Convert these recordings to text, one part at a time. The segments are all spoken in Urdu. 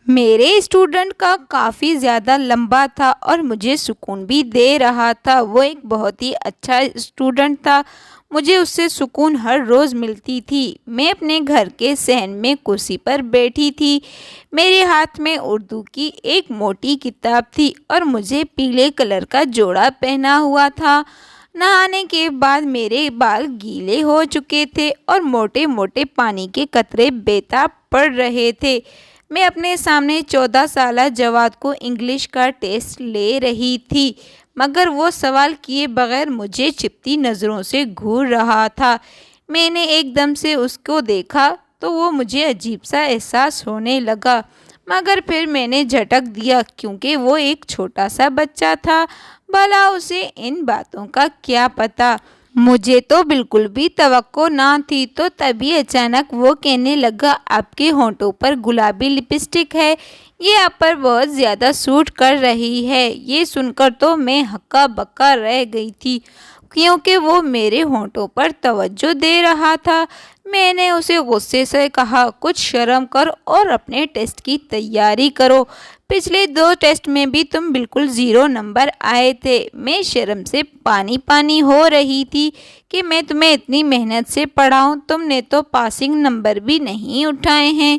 میرے اسٹوڈنٹ کا کافی زیادہ لمبا تھا اور مجھے سکون بھی دے رہا تھا۔ وہ ایک بہت ہی اچھا اسٹوڈنٹ تھا، مجھے اس سے سکون ہر روز ملتی تھی۔ میں اپنے گھر کے صحن میں کرسی پر بیٹھی تھی، میرے ہاتھ میں اردو کی ایک موٹی کتاب تھی اور مجھے پیلے کلر کا جوڑا پہنا ہوا تھا۔ نہانے کے بعد میرے بال گیلے ہو چکے تھے اور موٹے موٹے پانی کے قطرے بےتاب پڑ رہے تھے۔ میں اپنے سامنے 14 سالہ جواد کو انگلش کا ٹیسٹ لے رہی تھی، مگر وہ سوال کیے بغیر مجھے چپتی نظروں سے گھور رہا تھا۔ میں نے ایک دم سے اس کو دیکھا تو وہ مجھے عجیب سا احساس ہونے لگا، مگر پھر میں نے جھٹک دیا کیونکہ وہ ایک چھوٹا سا بچہ تھا، بھلا اسے ان باتوں کا کیا پتہ۔ مجھے تو بالکل بھی توقع نہ تھی، تو تبھی اچانک وہ کہنے لگا، آپ کے ہونٹوں پر گلابی لپسٹک ہے، یہ آپ پر بہت زیادہ سوٹ کر رہی ہے۔ یہ سن کر تو میں ہکا بکا رہ گئی تھی کیونکہ وہ میرے ہونٹوں پر توجہ دے رہا تھا۔ میں نے اسے غصے سے کہا، کچھ شرم کر اور اپنے ٹیسٹ کی تیاری کرو، پچھلے 2 ٹیسٹ میں بھی تم بالکل 0 نمبر آئے تھے۔ میں شرم سے پانی پانی ہو رہی تھی کہ میں تمہیں اتنی محنت سے پڑھاؤں، تم نے تو پاسنگ نمبر بھی نہیں اٹھائے ہیں۔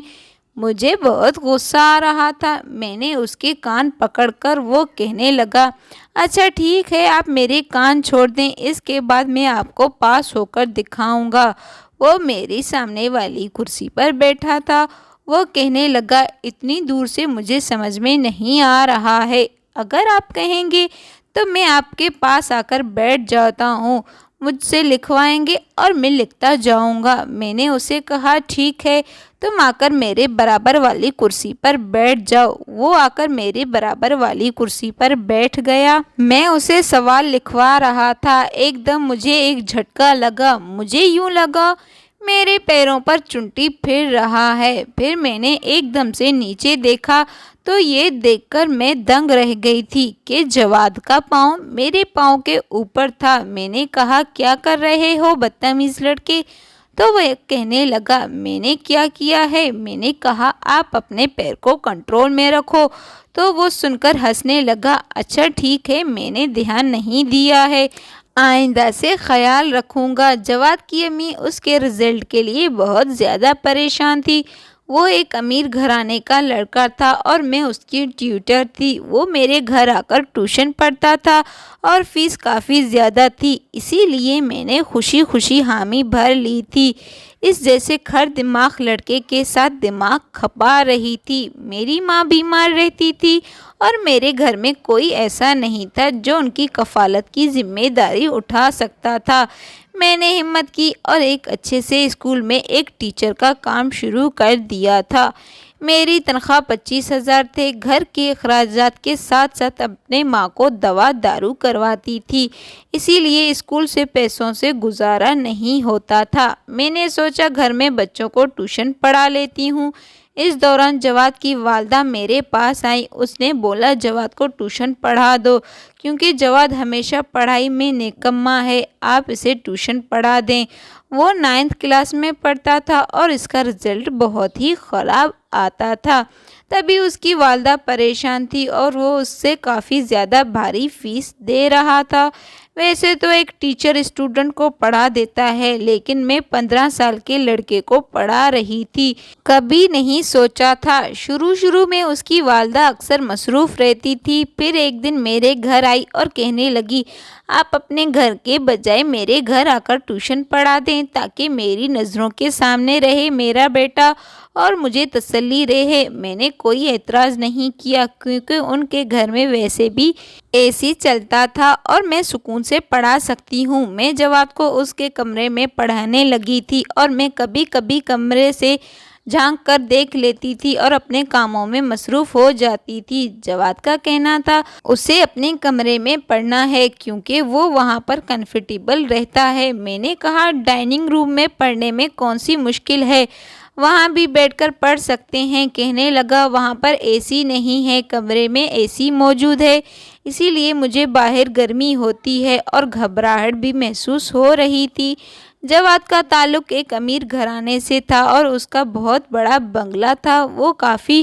مجھے بہت غصہ آ رہا تھا، میں نے اس کے کان پکڑ کر وہ کہنے لگا، اچھا ٹھیک ہے، آپ میرے کان چھوڑ دیں، اس کے بعد میں آپ کو پاس ہو کر دکھاؤں گا۔ وہ میری سامنے والی کرسی پر بیٹھا تھا۔ وہ کہنے لگا، اتنی دور سے مجھے سمجھ میں نہیں آ رہا ہے، اگر آپ کہیں گے تو میں آپ کے پاس آ کر بیٹھ جاتا ہوں، مجھ سے لکھوائیں گے اور میں لکھتا جاؤں گا۔ میں نے اسے کہا، ٹھیک ہے، تم آ کر میرے برابر والی کرسی پر بیٹھ جاؤ۔ وہ آ کر میرے برابر والی کرسی پر بیٹھ گیا۔ میں اسے سوال لکھوا رہا تھا، ایک دم مجھے ایک جھٹکا لگا، مجھے یوں لگا میرے پیروں پر چنٹی پھر رہا ہے۔ پھر میں نے ایک دم سے نیچے دیکھا تو یہ دیکھ کر میں دنگ رہ گئی تھی کہ جواد کا پاؤں میرے پاؤں کے اوپر تھا۔ میں نے کہا، کیا کر رہے ہو بدتمیز لڑکے؟ تو وہ کہنے لگا، میں نے کیا کیا ہے؟ میں نے کہا، آپ اپنے پیر کو کنٹرول میں رکھو۔ تو وہ سن کر ہنسنے لگا، اچھا ٹھیک ہے، میں نے دھیان نہیں دیا ہے، آئندہ سے خیال رکھوں گا۔ جواد کی امی اس کے رزلٹ کے لیے بہت زیادہ پریشان تھی۔ وہ ایک امیر گھرانے کا لڑکا تھا اور میں اس کی ٹیوٹر تھی۔ وہ میرے گھر آ کر ٹیوشن پڑھتا تھا اور فیس کافی زیادہ تھی، اسی لیے میں نے خوشی خوشی حامی بھر لی تھی۔ اس جیسے کھر دماغ لڑکے کے ساتھ دماغ کھپا رہی تھی۔ میری ماں بیمار رہتی تھی اور میرے گھر میں کوئی ایسا نہیں تھا جو ان کی کفالت کی ذمہ داری اٹھا سکتا تھا۔ میں نے ہمت کی اور ایک اچھے سے اسکول میں ایک ٹیچر کا کام شروع کر دیا تھا۔ میری تنخواہ 25,000 تھے، گھر کے اخراجات کے ساتھ ساتھ اپنے ماں کو دوا دارو کرواتی تھی، اسی لیے اسکول سے پیسوں سے گزارا نہیں ہوتا تھا۔ میں نے سوچا گھر میں بچوں کو ٹیوشن پڑھا لیتی ہوں۔ اس دوران جواد کی والدہ میرے پاس آئی، اس نے بولا، جواد کو ٹیوشن پڑھا دو کیونکہ جواد ہمیشہ پڑھائی میں نکما ہے، آپ اسے ٹیوشن پڑھا دیں۔ وہ 9th کلاس میں پڑھتا تھا اور اس کا رزلٹ بہت ہی خراب آتا تھا۔ تبھی اس کی والدہ پریشان تھی اور وہ اس سے کافی زیادہ بھاری فیس دے رہا تھا۔ ویسے تو ایک ٹیچر اسٹوڈنٹ کو پڑھا دیتا ہے، لیکن میں 15 سال کے لڑکے کو پڑھا رہی تھی، کبھی نہیں سوچا تھا۔ شروع میں اس کی والدہ اکثر مصروف رہتی تھی، پھر ایک دن میرے گھر آئی اور کہنے لگی، آپ اپنے گھر کے بجائے میرے گھر آ کر ٹیوشن پڑھا دیں تاکہ میری نظروں کے سامنے رہے میرا بیٹا اور مجھے تسلی رہے۔ میں نے کوئی اعتراض نہیں کیا کیونکہ ان کے گھر میں ویسے بھی اے سی چلتا تھا اور میں سکون سے پڑھا سکتی ہوں۔ میں جواد کو اس کے کمرے میں پڑھانے لگی تھی اور میں کبھی کبھی کمرے سے جھانک کر دیکھ لیتی تھی اور اپنے کاموں میں مصروف ہو جاتی تھی۔ جواد کا کہنا تھا اسے اپنے کمرے میں پڑھنا ہے کیونکہ وہ وہاں پر کنفرٹیبل رہتا ہے۔ میں نے کہا، ڈائننگ روم میں پڑھنے میں کون سی مشکل ہے، وہاں بھی بیٹھ کر پڑھ سکتے ہیں۔ کہنے لگا، وہاں پر اے سی نہیں ہے، کمرے میں اے سی موجود ہے، اسی لیے مجھے باہر گرمی ہوتی ہے اور گھبراہٹ بھی محسوس ہو رہی تھی۔ جواد کا تعلق ایک امیر گھرانے سے تھا اور اس کا بہت بڑا بنگلہ تھا۔ وہ کافی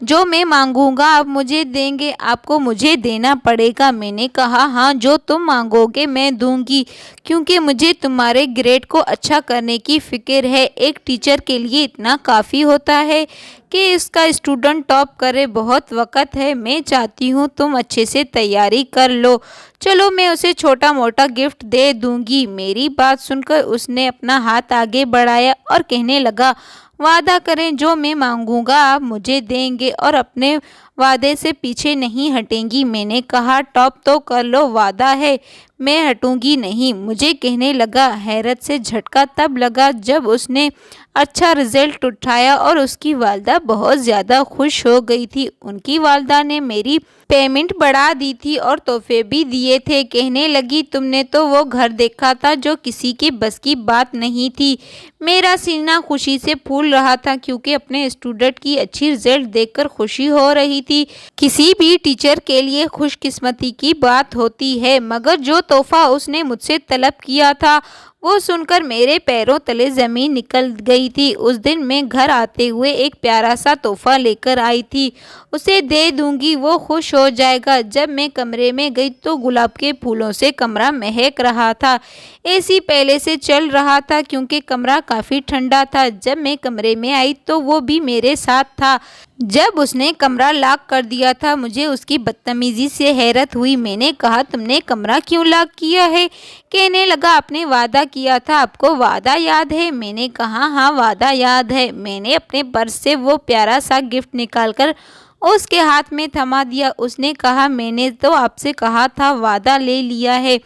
جو میں مانگوں گا آپ مجھے دیں گے، آپ کو مجھے دینا پڑے گا۔ میں نے کہا ہاں، جو تم مانگو گے میں دوں گی، کیونکہ مجھے تمہارے گریڈ کو اچھا کرنے کی فکر ہے۔ ایک ٹیچر کے لیے اتنا کافی ہوتا ہے کہ اس کا اسٹوڈنٹ ٹاپ کرے۔ بہت وقت ہے، میں چاہتی ہوں تم اچھے سے تیاری کر لو۔ چلو میں اسے چھوٹا موٹا گفٹ دے دوں گی۔ میری بات سن کر اس نے اپنا ہاتھ آگے بڑھایا اور کہنے لگا، وعدہ کریں جو میں مانگوں گا آپ مجھے دیں گے اور اپنے وعدے سے پیچھے نہیں ہٹیں گی۔ میں نے کہا ٹاپ تو کر لو، وعدہ ہے میں ہٹوں گی نہیں۔ مجھے کہنے لگا، حیرت سے جھٹکا تب لگا جب اس نے اچھا رزلٹ اٹھایا اور اس کی والدہ بہت زیادہ خوش ہو گئی تھی۔ ان کی والدہ نے میری پیمنٹ بڑھا دی تھی اور تحفے بھی دیے تھے۔ کہنے لگی، تم نے تو وہ گھر دیکھا تھا جو کسی کے بس کی بات نہیں تھی۔ میرا سینہ خوشی سے پھول رہا تھا کیونکہ اپنے اسٹوڈنٹ کی اچھی رزلٹ دیکھ کر خوشی ہو رہی تھی۔ کسی بھی ٹیچر کے لیے خوش قسمتی کی بات ہوتی ہے، مگر جو تحفہ اس نے مجھ سے طلب کیا تھا وہ سن کر میرے پیروں تلے زمین نکل گئی تھی۔ اس دن میں گھر آتے ہوئے ایک پیارا سا تحفہ لے کر آئی تھی، اسے دے دوں گی، وہ خوش ہو جائے گا۔ جب میں کمرے میں گئی تو گلاب کے پھولوں سے کمرہ مہک رہا تھا۔ اے سی پہلے سے چل رہا تھا کیونکہ کمرہ کافی ٹھنڈا تھا۔ جب میں کمرے میں آئی تو وہ بھی میرے ساتھ تھا۔ جب اس نے کمرہ لاک کر دیا تھا مجھے اس کی بدتمیزی سے حیرت ہوئی۔ میں نے کہا، تم نے کمرہ کیوں لاک کیا ہے؟ کہنے لگا، آپ نے وعدہ کیا تھا، آپ کو وعدہ یاد ہے؟ میں نے کہا ہاں وعدہ یاد ہے۔ میں نے اپنے پرس سے وہ پیارا سا گفٹ نکال کر اس کے ہاتھ میں تھما دیا۔ اس نے کہا، میں نے تو آپ سے کہا تھا، وعدہ لے لیا ہے۔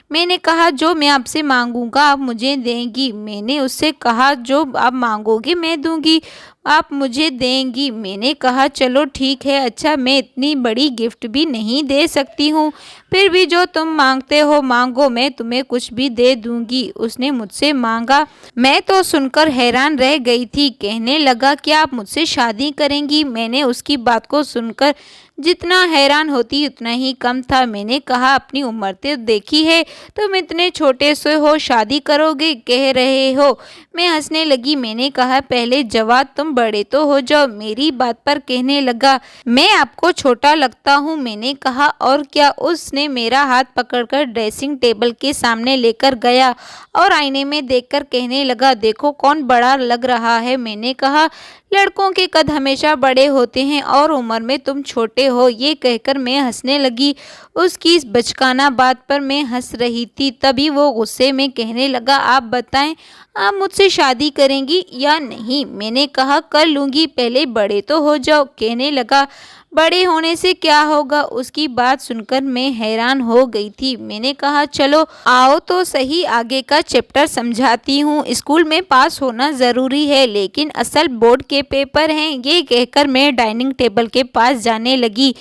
میں نے کہا، جو میں آپ سے مانگوں گا آپ مجھے دیں گی۔ میں نے اس سے کہا، جو آپ مانگو گے میں دوں گی، آپ مجھے دیں گی۔ میں نے کہا چلو ٹھیک ہے، اچھا میں اتنی بڑی گفٹ بھی نہیں دے سکتی ہوں، پھر بھی جو تم مانگتے ہو مانگو، میں تمہیں کچھ بھی دے دوں گی۔ اس نے مجھ سے مانگا، میں تو سن کر حیران رہ گئی تھی۔ کہنے لگا، کیا آپ مجھ سے شادی کریں گی؟ میں نے اس کی بات کو سن کر جتنا حیران ہوتی اتنا ہی کم تھا۔ میں نے کہا، اپنی عمر تو دیکھی ہے، تم اتنے چھوٹے سے ہو، شادی کرو گے کہہ رہے ہو؟ میں ہنسنے لگی۔ میں نے کہا، پہلے جواد تم بڑے تو ہو جاؤ۔ میری بات پر کہنے لگا، میں آپ کو چھوٹا لگتا ہوں؟ میں نے کہا اور کیا؟ اس نے میرا ہاتھ پکڑ کر ڈریسنگ ٹیبل کے سامنے لے کر گیا اور آئینے میں دیکھ کر کہنے لگا، دیکھو کون بڑا لگ رہا ہے؟ میں نے کہا، لڑکوں کے قد ہمیشہ بڑے ہوتے ہیں اور عمر میں تم چھوٹے ہو۔ یہ کہہ کر میں ہنسنے لگی۔ اس کی اس بچکانہ بات پر میں ہنس رہی تھی، تبھی وہ غصے میں کہنے لگا، آپ بتائیں آپ مجھ سے شادی کریں گی یا نہیں؟ میں نے کہا، کر لوں گی، پہلے بڑے تو ہو جاؤ۔ کہنے لگا، بڑے ہونے سے کیا ہوگا؟ اس کی بات سن کر میں حیران ہو گئی تھی۔ میں نے کہا، چلو آؤ تو صحیح، آگے کا چیپٹر سمجھاتی ہوں۔ اسکول میں پاس ہونا ضروری ہے لیکن اصل بورڈ کے پیپر ہیں۔ یہ کہہ کر میں ڈائننگ ٹیبل کے پاس جانے لگی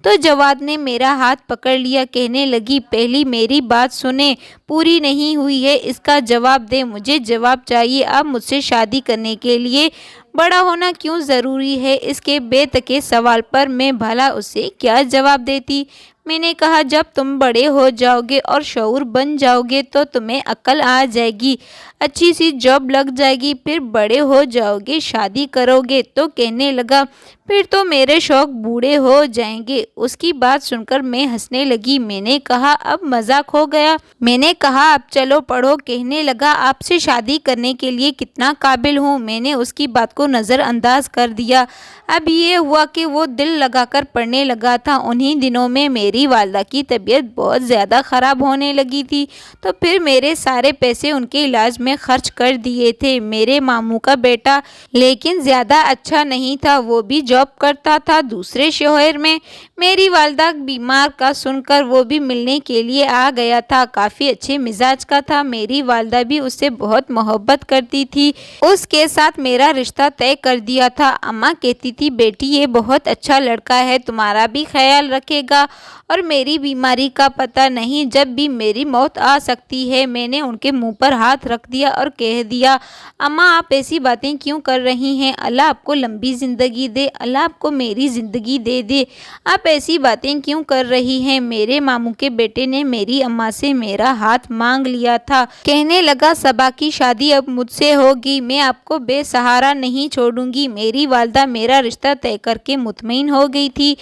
تو جواد نے میرا ہاتھ پکڑ لیا۔ کہنے لگی، پہلی میری بات سنیں، پوری نہیں ہوئی ہے، اس کا جواب دیں۔ مجھے جواب چاہیے، آپ مجھ سے شادی کرنے کے لیے بڑا ہونا کیوں ضروری ہے؟ اس کے بے تکے سوال پر میں بھلا اسے کیا جواب دیتی؟ میں نے کہا، جب تم بڑے ہو جاؤ گے اور شعور بن جاؤ گے تو تمہیں عقل آ جائے گی، اچھی سی جاب لگ جائے گی، پھر بڑے ہو جاؤ گے، شادی کرو گے تو کہنے لگا، پھر تو میرے شوق بوڑھے ہو جائیں گے۔ اس کی بات سن کر میں ہنسنے لگی۔ میں نے کہا، اب مذاق ہو گیا؟ میں نے کہا، اب چلو پڑھو۔ کہنے لگا، آپ سے شادی کرنے کے لیے کتنا قابل ہوں؟ میں نے اس کی بات کو نظر انداز کر دیا۔ اب یہ ہوا کہ وہ دل لگا کر پڑھنے لگا تھا۔ انہی دنوں میں میری والدہ کی طبیعت بہت زیادہ خراب ہونے لگی تھی تو پھر میرے سارے پیسے ان کے علاج میں خرچ کر دیے تھے۔ میرے ماموں کا بیٹا لیکن زیادہ اچھا نہیں تھا، وہ بھی جاب کرتا تھا دوسرے شہر میں۔ میری والدہ بیمار کا سن کر وہ بھی ملنے کے لیے آ گیا تھا، کافی اچھے مزاج کا تھا۔ میری والدہ بھی اس سے بہت محبت کرتی تھی، اس کے ساتھ میرا رشتہ طے کر دیا تھا۔ اماں کہتی تھی، بیٹی یہ بہت اچھا لڑکا ہے، تمہارا بھی خیال رکھے گا اور میری بیماری کا پتہ نہیں، جب بھی میری موت آ سکتی ہے۔ میں نے ان کے منہ پر ہاتھ رکھ دیا اور کہہ دیا، اماں آپ ایسی باتیں کیوں کر رہی ہیں؟ اللہ آپ کو لمبی زندگی دے، اللہ آپ کو میری زندگی دے دے، آپ ایسی باتیں کیوں کر رہی ہیں؟ میرے ماموں کے بیٹے نے میری اماں سے میرا ہاتھ مانگ لیا تھا، کہنے لگا صبا کی شادی اب مجھ سے ہوگی، میں آپ کو بے سہارا نہیں چھوڑوں گی۔ میری والدہ میرا رشتہ طے کر کے مطمئن ہو گئی تھی۔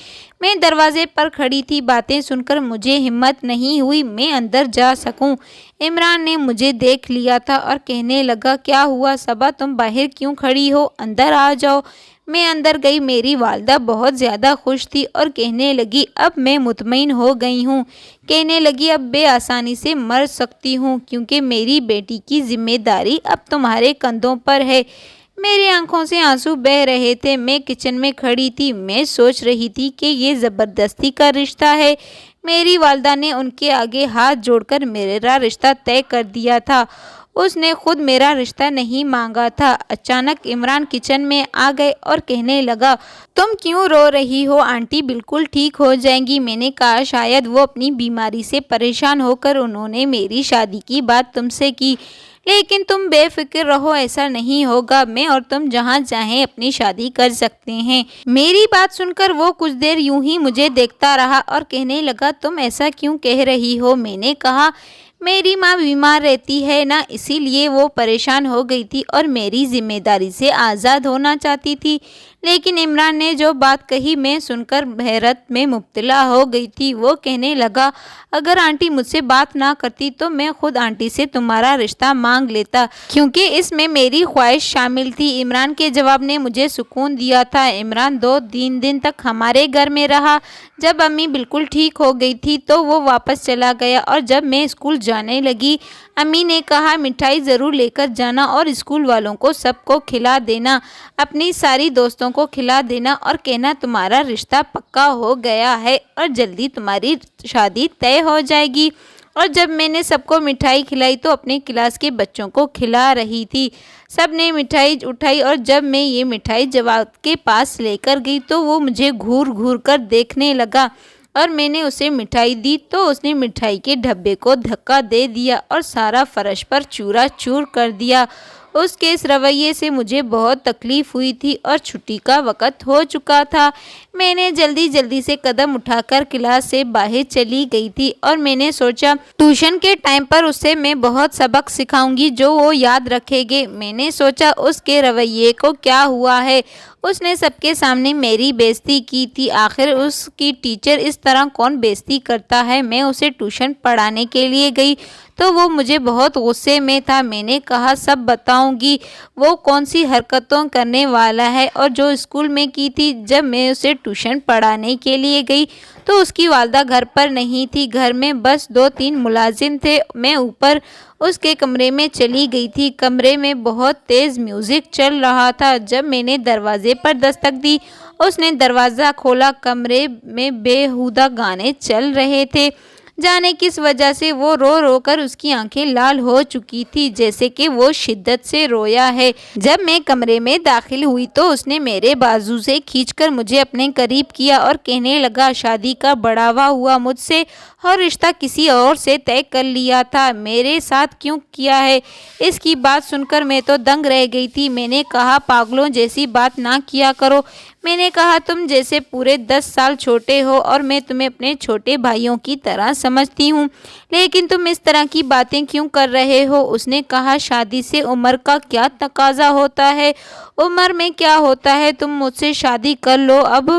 میں دروازے پر کھڑی تھی، باتیں سن کر مجھے ہمت نہیں ہوئی میں اندر جا سکوں۔ عمران نے مجھے دیکھ لیا تھا اور کہنے لگا، کیا ہوا صبا، تم باہر کیوں کھڑی ہو؟ اندر آ جاؤ۔ میں اندر گئی، میری والدہ بہت زیادہ خوش تھی اور کہنے لگی، اب میں مطمئن ہو گئی ہوں۔ کہنے لگی، اب بے آسانی سے مر سکتی ہوں کیونکہ میری بیٹی کی ذمہ داری اب تمہارے کندھوں پر ہے۔ میری آنکھوں سے آنسو بہہ رہے تھے۔ میں کچن میں کھڑی تھی، میں سوچ رہی تھی کہ یہ زبردستی کا رشتہ ہے۔ میری والدہ نے ان کے آگے ہاتھ جوڑ کر میرا رشتہ طے کر دیا تھا، اس نے خود میرا رشتہ نہیں مانگا تھا۔ اچانک عمران کچن میں آ گئے اور کہنے لگا، تم کیوں رو رہی ہو؟ آنٹی بالکل ٹھیک ہو جائیں گی۔ میں نے کہا، شاید وہ اپنی بیماری سے پریشان ہو کر انہوں نے میری شادی کی بات تم سے کی، لیکن تم بے فکر رہو، ایسا نہیں ہوگا، میں اور تم جہاں چاہیں اپنی شادی کر سکتے ہیں۔ میری بات سن کر وہ کچھ دیر یوں ہی مجھے دیکھتا رہا اور کہنے لگا، تم ایسا کیوں کہہ رہی ہو؟ میں نے کہا، میری ماں بیمار رہتی ہے نا، اسی لیے وہ پریشان ہو گئی تھی اور میری ذمہ داری سے آزاد ہونا چاہتی تھی۔ لیکن عمران نے جو بات کہی میں سن کر حیرت میں مبتلا ہو گئی تھی۔ وہ کہنے لگا، اگر آنٹی مجھ سے بات نہ کرتی تو میں خود آنٹی سے تمہارا رشتہ مانگ لیتا، کیونکہ اس میں میری خواہش شامل تھی۔ عمران کے جواب نے مجھے سکون دیا تھا۔ عمران 2-3 دن تک ہمارے گھر میں رہا۔ جب امی بالکل ٹھیک ہو گئی تھی تو وہ واپس چلا گیا اور جب میں اسکول جانے لگی، امی نے کہا، مٹھائی ضرور لے کر جانا اور اسکول والوں کو سب کو کھلا دینا، اپنی ساری دوستوں کو کھلا دینا اور کہنا تمہارا رشتہ پکا ہو گیا ہے اور جلدی تمہاری شادی طے ہو جائے گی۔ اور جب میں نے سب کو مٹھائی کھلائی تو اپنے کلاس کے بچوں کو کھلا رہی تھی۔ سب نے مٹھائی اٹھائی اور جب میں یہ مٹھائی جواد کے پاس لے کر گئی تو وہ مجھے گھور گھور کر دیکھنے لگا اور میں نے اسے مٹھائی دی تو اس نے مٹھائی کے ڈبے کو دھکا دے دیا اور سارا فرش پر چورا چور کر دیا۔ اس کے اس رویے سے مجھے بہت تکلیف ہوئی تھی اور چھٹی کا وقت ہو چکا تھا۔ میں نے جلدی سے قدم اٹھا کر کلاس سے باہر چلی گئی تھی اور میں نے سوچا ٹیوشن کے ٹائم پر اسے میں بہت سبق سکھاؤں گی جو وہ یاد رکھے گے۔ میں نے سوچا اس کے رویے کو کیا ہوا ہے، اس نے سب کے سامنے میری بےعزتی کی تھی، آخر اس کی ٹیچر اس طرح کون بےعزتی کرتا ہے۔ میں اسے ٹیوشن پڑھانے کے لیے گئی تو وہ مجھے بہت غصے میں تھا۔ میں نے کہا، سب بتاؤں گی وہ کون سی حرکتوں کرنے والا ہے اور جو اسکول میں کی تھی۔ جب میں اسے ٹیوشن پڑھانے کے لیے گئی تو اس کی والدہ گھر پر نہیں تھی، گھر میں بس 2-3 ملازم تھے۔ میں اوپر اس کے کمرے میں چلی گئی تھی، کمرے میں بہت تیز میوزک چل رہا تھا۔ جب میں نے دروازے پر دستک دی، اس نے دروازہ کھولا، کمرے میں بیہودہ گانے چل رہے تھے، جانے کس وجہ سے وہ رو رو کر اس کی آنکھیں لال ہو چکی تھی، جیسے کہ وہ شدت سے رویا ہے۔ جب میں کمرے میں داخل ہوئی تو اس نے میرے بازو سے کھینچ کر مجھے اپنے قریب کیا اور کہنے لگا، شادی کا بڑھاوا ہوا مجھ سے اور رشتہ کسی اور سے طے کر لیا تھا، میرے ساتھ کیوں کیا ہے؟ اس کی بات سن کر میں تو دنگ رہ گئی تھی۔ میں نے کہا، پاگلوں جیسی بات نہ کیا کرو۔ میں نے کہا، تم جیسے پورے 10 سال چھوٹے ہو اور میں تمہیں اپنے چھوٹے بھائیوں کی طرح سمجھتی ہوں، لیکن تم اس طرح کی باتیں کیوں کر رہے ہو؟ اس نے کہا، شادی سے عمر کا کیا تقاضا ہوتا ہے؟ عمر میں کیا ہوتا ہے؟ تم مجھ سے شادی کر لو۔ اب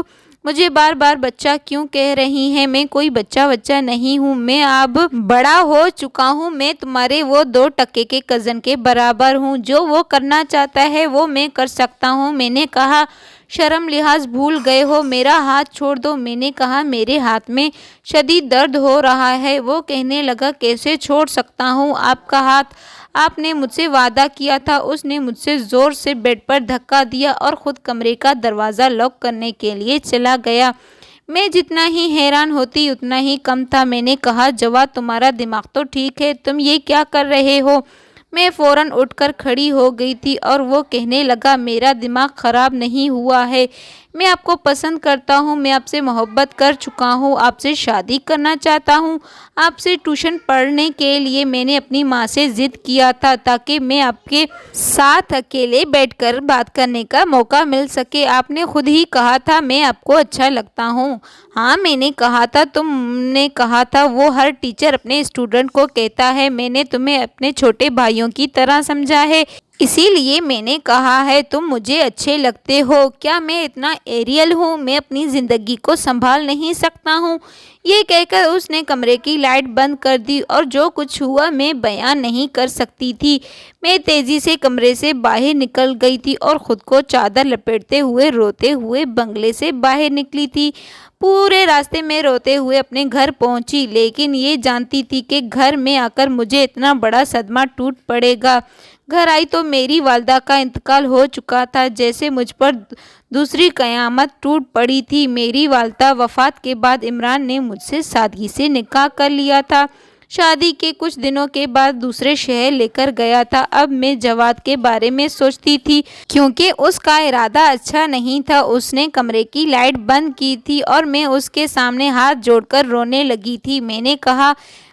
مجھے بار بار بچہ کیوں کہہ رہی ہیں؟ میں کوئی بچہ نہیں ہوں، میں اب بڑا ہو چکا ہوں، میں تمہارے وہ 2 ٹکے کے کزن کے برابر ہوں، جو وہ کرنا چاہتا ہے وہ میں کر سکتا ہوں۔ میں نے کہا، شرم لحاظ بھول گئے ہو، میرا ہاتھ چھوڑ دو۔ میں نے کہا، میرے ہاتھ میں شدید درد ہو رہا ہے۔ وہ کہنے لگا، کیسے چھوڑ سکتا ہوں آپ کا ہاتھ؟ آپ نے مجھ سے وعدہ کیا تھا۔ اس نے مجھ سے زور سے بیڈ پر دھکا دیا اور خود کمرے کا دروازہ لاک کرنے کے لیے چلا گیا۔ میں جتنا ہی حیران ہوتی اتنا ہی کم تھا۔ میں نے کہا، جواد تمہارا دماغ تو ٹھیک ہے، تم یہ کیا کر رہے ہو؟ میں فوراً اٹھ کر کھڑی ہو گئی تھی اور وہ کہنے لگا، میرا دماغ خراب نہیں ہوا ہے، میں آپ کو پسند کرتا ہوں، میں آپ سے محبت کر چکا ہوں، آپ سے شادی کرنا چاہتا ہوں۔ آپ سے ٹیوشن پڑھنے کے لیے میں نے اپنی ماں سے ضد کیا تھا تاکہ میں آپ کے ساتھ اکیلے بیٹھ کر بات کرنے کا موقع مل سکے۔ آپ نے خود ہی کہا تھا میں آپ کو اچھا لگتا ہوں۔ ہاں میں نے کہا تھا، تم نے کہا تھا وہ ہر ٹیچر اپنے اسٹوڈنٹ کو کہتا ہے۔ میں نے تمہیں اپنے چھوٹے بھائیوں کی طرح سمجھا ہے، اسی لیے میں نے کہا ہے تم مجھے اچھے لگتے ہو۔ کیا میں اتنا ایریل ہوں؟ میں اپنی زندگی کو سنبھال نہیں سکتا ہوں؟ یہ کہہ کر اس نے کمرے کی لائٹ بند کر دی اور جو کچھ ہوا میں بیان نہیں کر سکتی تھی۔ میں تیزی سے کمرے سے باہر نکل گئی تھی اور خود کو چادر لپیٹتے ہوئے روتے ہوئے بنگلے سے باہر نکلی تھی۔ پورے راستے میں روتے ہوئے اپنے گھر پہنچی، لیکن یہ جانتی تھی کہ گھر میں آ کر مجھے اتنا بڑا صدمہ ٹوٹ پڑے گا۔ گھر آئی تو میری والدہ کا انتقال ہو چکا تھا، جیسے مجھ پر دوسری قیامت ٹوٹ پڑی تھی۔ میری والدہ وفات کے بعد عمران نے مجھ سے سادگی سے نکاح کر لیا تھا۔ شادی کے کچھ دنوں کے بعد دوسرے شہر لے کر گیا تھا۔ اب میں جواد کے بارے میں سوچتی تھی کیونکہ اس کا ارادہ اچھا نہیں تھا۔ اس نے کمرے کی لائٹ بند کی تھی اور میں اس کے سامنے ہاتھ جوڑ کر رونے لگی تھی۔ میں نے کہا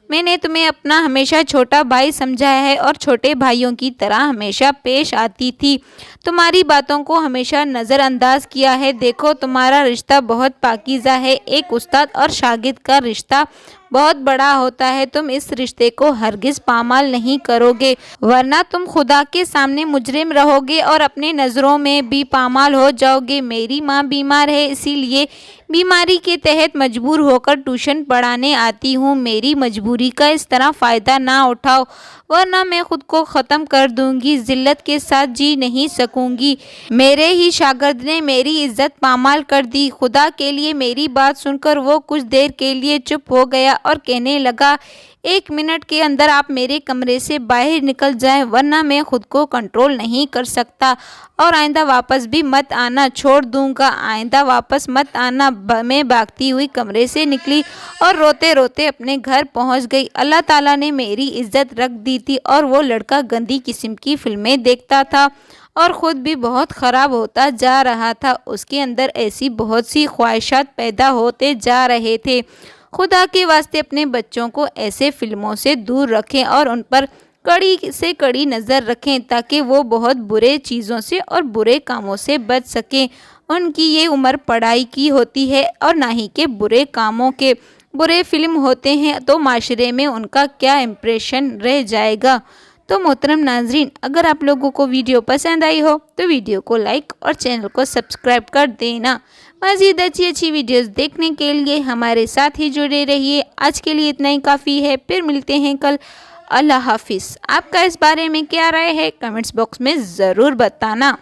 میں نے تمہیں اپنا ہمیشہ چھوٹا بھائی سمجھا ہے اور چھوٹے بھائیوں کی طرح ہمیشہ پیش آتی تھی، تمہاری باتوں کو ہمیشہ نظر انداز کیا ہے۔ دیکھو تمہارا رشتہ بہت پاکیزہ ہے، ایک استاد اور شاگرد کا رشتہ بہت بڑا ہوتا ہے۔ تم اس رشتے کو ہرگز پامال نہیں کرو گے، ورنہ تم خدا کے سامنے مجرم رہو گے اور اپنے نظروں میں بھی پامال ہو جاؤ گے۔ میری ماں بیمار ہے، اسی لیے بیماری کے تحت مجبور ہو کر ٹیوشن پڑھانے آتی ہوں۔ میری مجبوری کا اس طرح فائدہ نہ اٹھاؤ، ورنہ میں خود کو ختم کر دوں گی، ذلت کے ساتھ جی نہیں سکوں گی۔ میرے ہی شاگرد نے میری عزت پامال کر دی۔ خدا کے لیے میری بات سن کر وہ کچھ دیر کے لیے چپ ہو گیا اور کہنے لگا، 1 منٹ کے اندر آپ میرے کمرے سے باہر نکل جائیں، ورنہ میں خود کو کنٹرول نہیں کر سکتا، اور آئندہ واپس بھی مت آنا، چھوڑ دوں گا، آئندہ واپس مت آنا۔ میں بھاگتی ہوئی کمرے سے نکلی اور روتے روتے اپنے گھر پہنچ گئی۔ اللہ تعالیٰ نے میری عزت رکھ دی تھی اور وہ لڑکا گندی قسم کی فلمیں دیکھتا تھا اور خود بھی بہت خراب ہوتا جا رہا تھا۔ اس کے اندر ایسی بہت سی خواہشات پیدا ہوتے جا رہے تھے۔ خدا کے واسطے اپنے بچوں کو ایسے فلموں سے دور رکھیں اور ان پر کڑی سے کڑی نظر رکھیں تاکہ وہ بہت برے چیزوں سے اور برے کاموں سے بچ سکیں۔ ان کی یہ عمر پڑھائی کی ہوتی ہے اور نہ ہی کہ برے کاموں کے۔ برے فلم ہوتے ہیں تو معاشرے میں ان کا کیا امپریشن رہ جائے گا۔ تو محترم ناظرین، اگر آپ لوگوں کو ویڈیو پسند آئی ہو تو ویڈیو کو لائک اور چینل کو سبسکرائب کر دینا۔ مزید اچھی ویڈیوز دیکھنے کے لیے ہمارے ساتھ ہی جڑے رہیے۔ آج کے لیے اتنا ہی کافی ہے، پھر ملتے ہیں کل۔ اللہ حافظ۔ آپ کا اس بارے میں کیا رائے ہے کمنٹس باکس میں ضرور بتانا۔